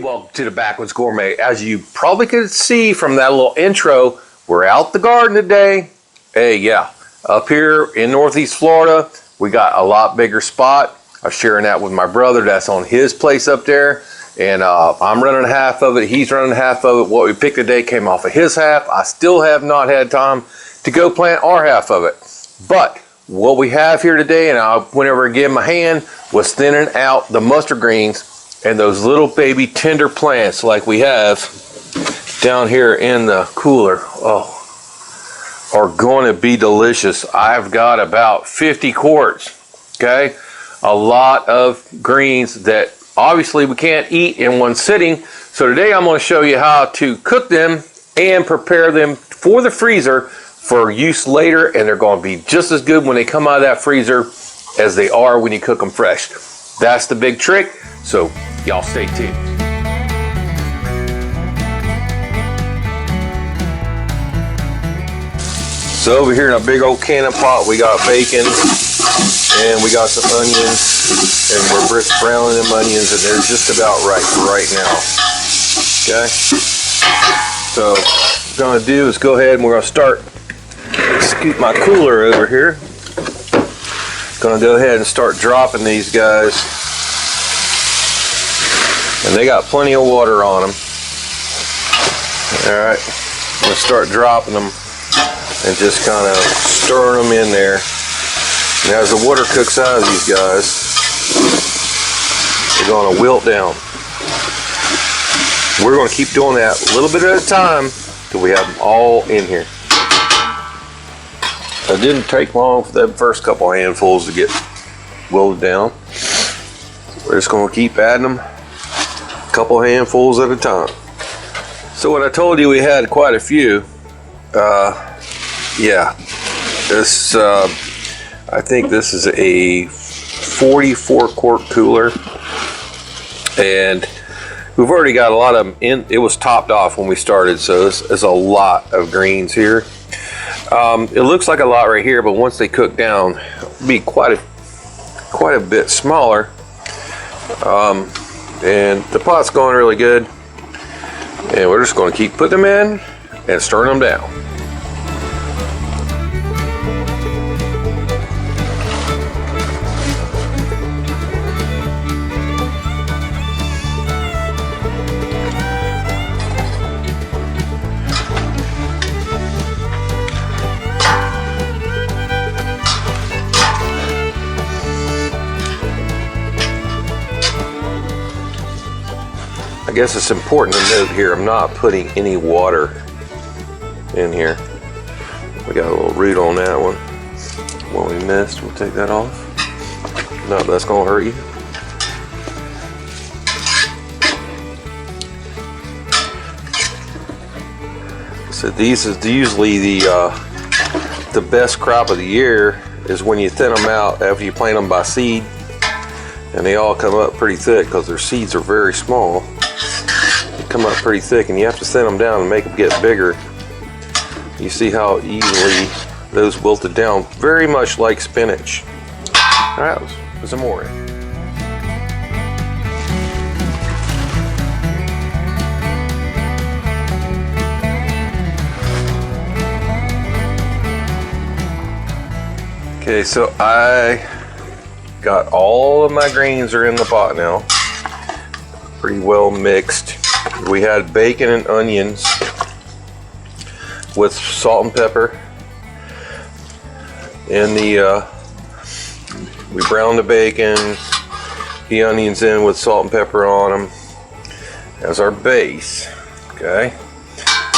welcome to the Backwoods Gourmet. As you probably could see from that little intro, we're out the garden today. Hey, yeah, up here in Northeast Florida, we got a lot bigger spot. I'm sharing that with my brother. That's on his place up there. And I'm running half of it. He's running half of it. What we picked today came off of his half. I still have not had time to go plant our half of it. But what we have here today, and I went over and gave him a hand, was thinning out the mustard greens and those little baby tender plants like we have down here in the cooler. Oh, are going to be delicious. I've got about 50 quarts, okay? A lot of greens that obviously we can't eat in one sitting. So today I'm going to show you how to cook them and prepare them for the freezer for use later, and they're going to be just as good when they come out of that freezer as they are when you cook them fresh. That's the big trick, so y'all stay tuned. So over here in a big old cannon pot, we got bacon and we got some onions, and we're browning them onions, and they're just about right now. Okay, so what we're going to do is go ahead and we're going to start. Scoot my cooler over here. Going to go ahead and start dropping these guys, and they got plenty of water on them. All right, I'm going to start dropping them and just kind of stirring them in there. And as the water cooks out of these guys, they're going to wilt down. We're going to keep doing that a little bit at a time till we have them all in here. It didn't take long for that first couple handfuls to get wilted down. We're just going to keep adding them a couple handfuls at a time. So when I told you we had quite a few, yeah, this I think this is a 44 quart cooler, and we've already got a lot of them in. It was topped off when we started, so this is a lot of greens here. It looks like a lot right here, but once they cook down, it'll be quite a bit smaller. And the pot's going really good, and we're just going to keep putting them in and stirring them down. I guess it's important to note here, I'm not putting any water in here. We got a little root on that one. What we missed, we'll take that off. No, that's gonna hurt you. So these is usually the best crop of the year is when you thin them out after you plant them by seed, and they all come up pretty thick because their seeds are very small. Come up pretty thick, and you have to thin them down and make them get bigger. You see how easily those wilted down, very much like spinach. All right, let's put some more in. Okay, so I got all of my greens are in the pot now, pretty well mixed. We had bacon and onions with salt and pepper. And we browned the bacon, the onions in with salt and pepper on them as our base. Okay.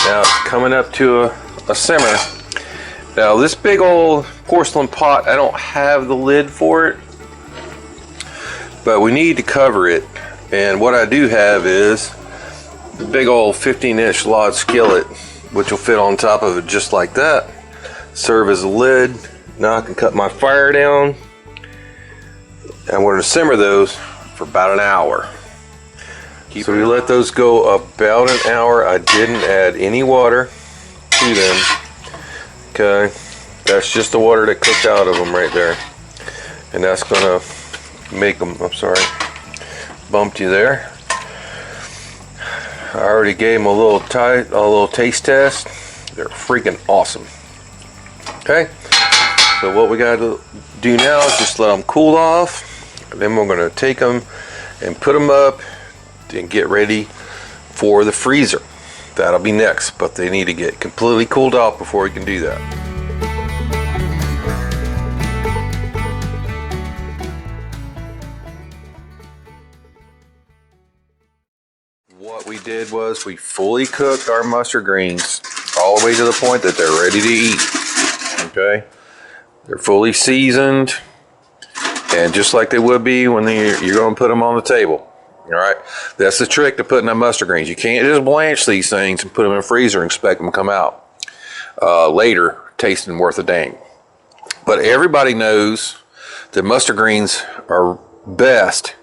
Now it's coming up to a simmer. Now this big old porcelain pot, I don't have the lid for it, but we need to cover it. And what I do have is the big old 15-inch lod skillet, which will fit on top of it just like that, serve as a lid. Now I can cut my fire down, and we're going to simmer those for about an hour. So we let those go about an hour. I didn't add any water to them. Okay, that's just the water that cooked out of them right there, and that's going to make them, I'm sorry, bumped you there. I already gave them a little taste test. They're freaking awesome. Okay, so what we got to do now is just let them cool off, and then we're going to take them and put them up and get ready for the freezer. That'll be next, but they need to get completely cooled off before we can do that. What we did was we fully cooked our mustard greens all the way to the point that they're ready to eat. Okay, they're fully seasoned, and just like they would be when you're going to put them on the table. All right, that's the trick to putting up mustard greens. You can't just blanch these things and put them in the freezer and expect them to come out later tasting worth a dang. But everybody knows that mustard greens are best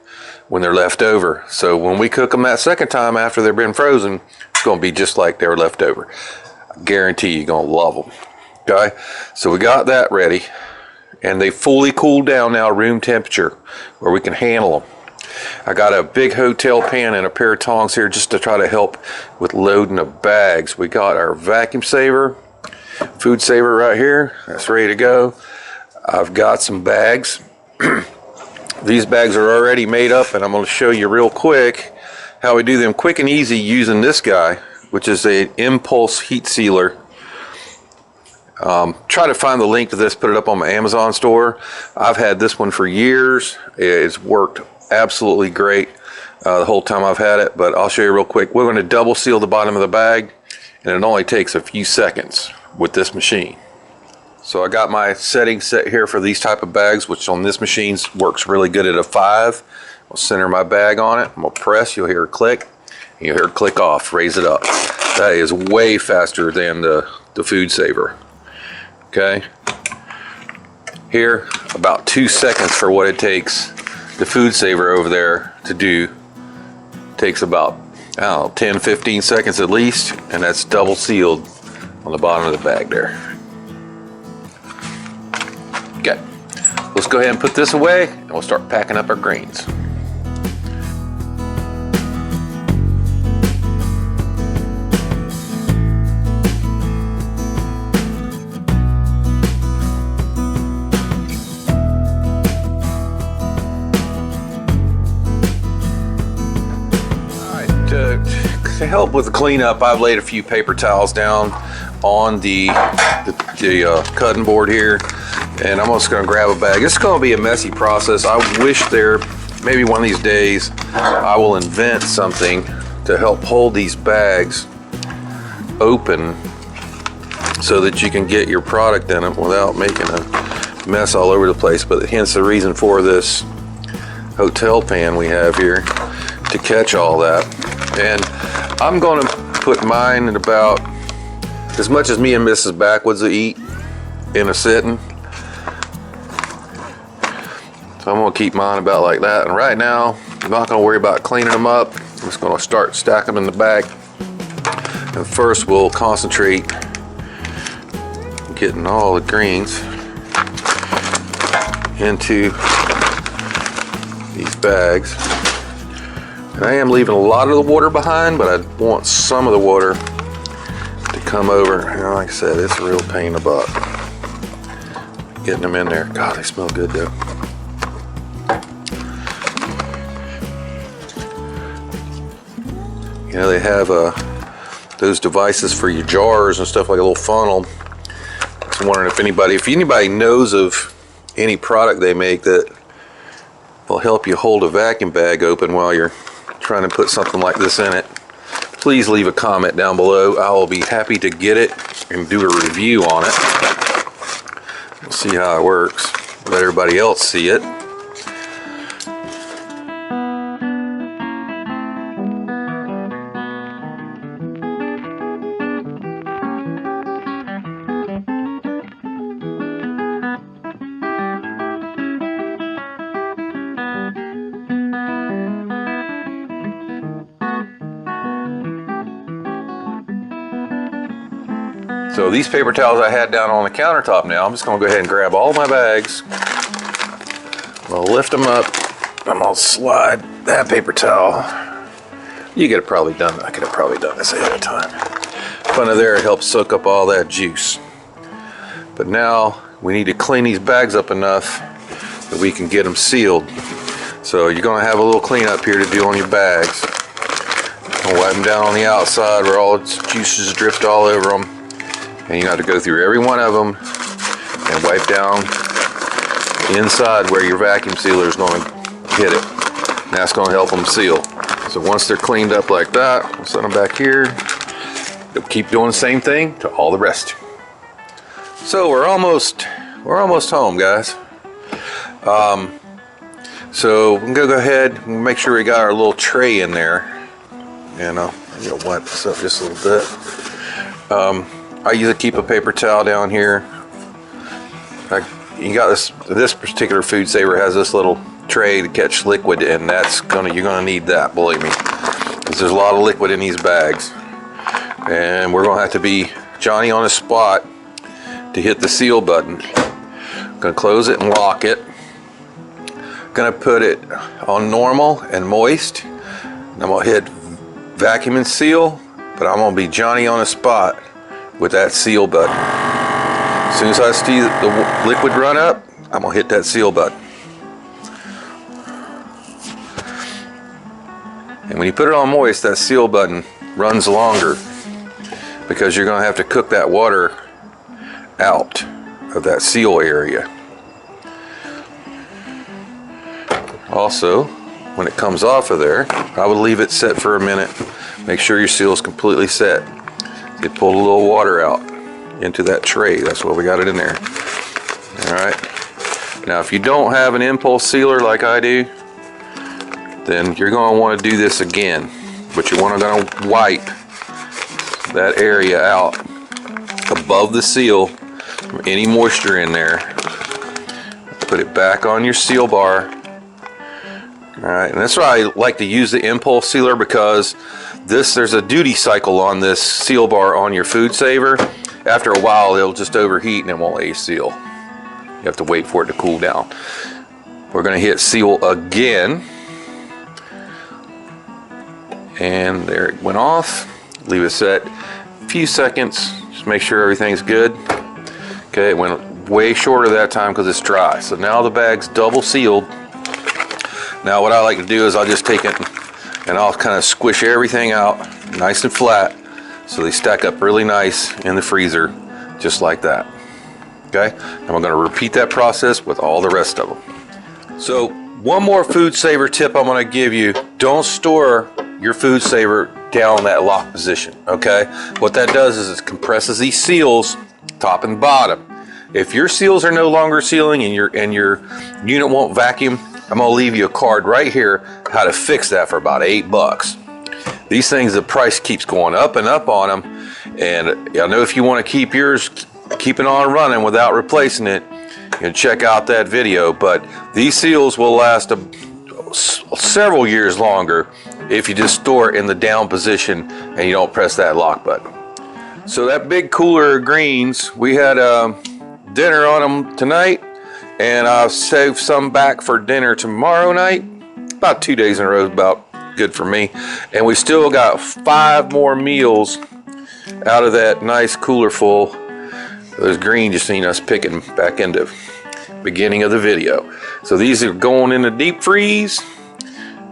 when they're left over. So when we cook them that second time after they've been frozen, it's going to be just like they were left over. I guarantee you're going to love them. Okay, so we got that ready, and they fully cooled down now, room temperature, where we can handle them. I got a big hotel pan and a pair of tongs here just to try to help with loading the bags. We got our vacuum saver, food saver right here. That's ready to go. I've got some bags. These bags are already made up, and I'm going to show you real quick how we do them quick and easy using this guy, which is an impulse heat sealer. Try to find the link to this, put it up on my Amazon store. I've had this one for years. It's worked absolutely great the whole time I've had it, but I'll show you real quick. We're going to double seal the bottom of the bag, and it only takes a few seconds with this machine. So I got my settings set here for these type of bags, which on this machine works really good at a 5. I'll center my bag on it. I'm going to press. You'll hear it click. And you'll hear it click off. Raise it up. That is way faster than the food saver. Okay. Here, about 2 seconds for what it takes. The food saver over there to do takes about, I don't know, 10-15 seconds at least, and that's double sealed on the bottom of the bag there. Okay, let's go ahead and put this away, and we'll start packing up our greens. To help with the cleanup, I've laid a few paper towels down on the cutting board here, and I'm just going to grab a bag. It's going to be a messy process. I wish maybe one of these days I will invent something to help hold these bags open so that you can get your product in them without making a mess all over the place. But hence the reason for this hotel pan we have here, to catch all that. And I'm going to put mine at about as much as me and Mrs. Backwoods will eat in a sitting. So I'm going to keep mine about like that. And right now, I'm not going to worry about cleaning them up. I'm just going to start stacking them in the bag. And first, we'll concentrate getting all the greens into these bags. And I am leaving a lot of the water behind, but I want some of the water to come over. And like I said, it's a real pain in the butt getting them in there. God, they smell good though. You know, they have those devices for your jars and stuff, like a little funnel. I was wondering if anybody knows of any product they make that will help you hold a vacuum bag open while you're trying to put something like this in it. Please leave a comment down below. I will be happy to get it and do a review on it. We'll see how it works. Let everybody else see it. So these paper towels I had down on the countertop now, I'm just going to go ahead and grab all my bags. I'll lift them up. I'm going to slide that paper towel You could have probably done, I could have probably done this ahead of time. But under there, it helps soak up all that juice. But now we need to clean these bags up enough that we can get them sealed. So you're gonna have a little cleanup here to do on your bags. Wipe them down on the outside where all its juices drift all over them. And you have to go through every one of them and wipe down inside where your vacuum sealer is going to hit it. And that's going to help them seal. So once they're cleaned up like that, we'll set them back here. We'll keep doing the same thing to all the rest. So we're almost home, guys. So we can go ahead and make sure we got our little tray in there. And I'm gonna wipe this up just a little bit. I usually keep a paper towel down here. You got this particular food saver has this little tray to catch liquid, and you're gonna need that, believe me, because there's a lot of liquid in these bags. And we're gonna have to be Johnny on the spot to hit the seal button. Gonna close it and lock it. Gonna put it on normal and moist. And I'm gonna hit vacuum and seal, but I'm gonna be Johnny on the spot with that seal button. As soon as I see the liquid run up, I'm gonna hit that seal button. And when you put it on moist, that seal button runs longer because you're gonna have to cook that water out of that seal area. Also, when it comes off of there, I would leave it set for a minute. Make sure your seal is completely set. You pull a little water out into that tray. That's why we got it in there. All right. Now, if you don't have an impulse sealer like I do, then you're going to want to do this again. But you're going to wipe that area out above the seal from any moisture in there. Put it back on your seal bar. Alright, and that's why I like to use the impulse sealer, because there's a duty cycle on this seal bar on your food saver. After a while it'll just overheat and it won't ace seal. You have to wait for it to cool down. We're going to hit seal again. And there it went off. Leave it set a few seconds. Just make sure everything's good. Okay, it went way shorter that time because it's dry. So now the bag's double sealed. Now what I like to do is I'll just take it and I'll kind of squish everything out nice and flat so they stack up really nice in the freezer, just like that. Okay, and we're going to repeat that process with all the rest of them. So one more food saver tip I'm going to give you: don't store your food saver down that lock position. Okay, what that does is it compresses these seals top and bottom. If your seals are no longer sealing and your unit won't vacuum, I'm gonna leave you a card right here how to fix that for about $8. These things, the price keeps going up and up on them, and I know if you want to keep yours keeping on running without replacing it, you can check out that video. But these seals will last several years longer if you just store it in the down position and you don't press that lock button. So that big cooler of greens, we had dinner on them tonight, and I've saved some back for dinner tomorrow night. About 2 days in a row is about good for me. And we still got 5 more meals out of that nice cooler full. Those green you seen us picking back in the beginning of the video. So these are going in the deep freeze,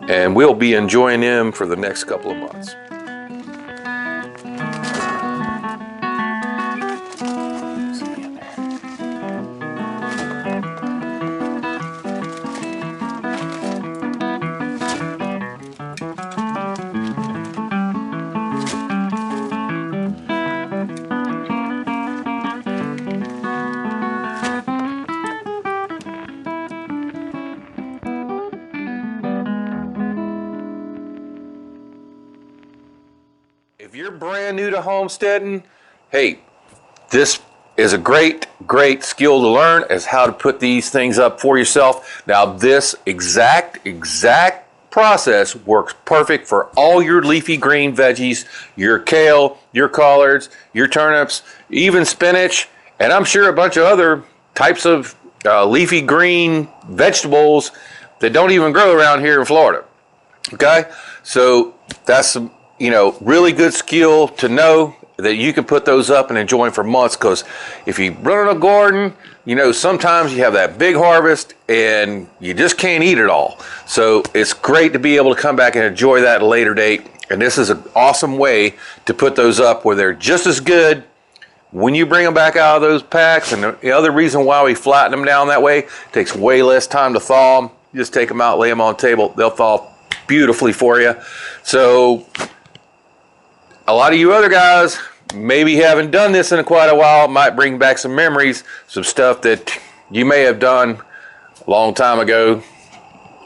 and we'll be enjoying them for the next couple of months. If you're brand new to homesteading, hey, this is a great skill to learn, is how to put these things up for yourself. Now this exact process works perfect for all your leafy green veggies, your kale, your collards, your turnips, even spinach, and I'm sure a bunch of other types of leafy green vegetables that don't even grow around here in Florida. Okay, So that's some, really good skill to know that you can put those up and enjoy them for months. Because if you run a garden, sometimes you have that big harvest and you just can't eat it all. So it's great to be able to come back and enjoy that at a later date. And this is an awesome way to put those up where they're just as good when you bring them back out of those packs. And the other reason why we flatten them down that way, it takes way less time to thaw them. You just take them out, lay them on the table, they'll thaw beautifully for you. So a lot of you other guys maybe haven't done this in quite a while. Might bring back some memories, some stuff that you may have done a long time ago.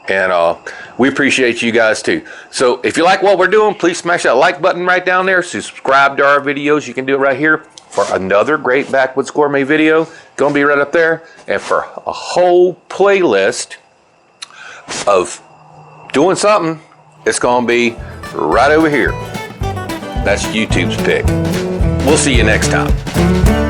And we appreciate you guys too. So if you like what we're doing, please smash that like button right down there. Subscribe to our videos. You can do it right here for another great Backwoods Gourmet video. Gonna be right up there. And for a whole playlist of doing something, it's gonna be right over here. That's YouTube's pick. We'll see you next time.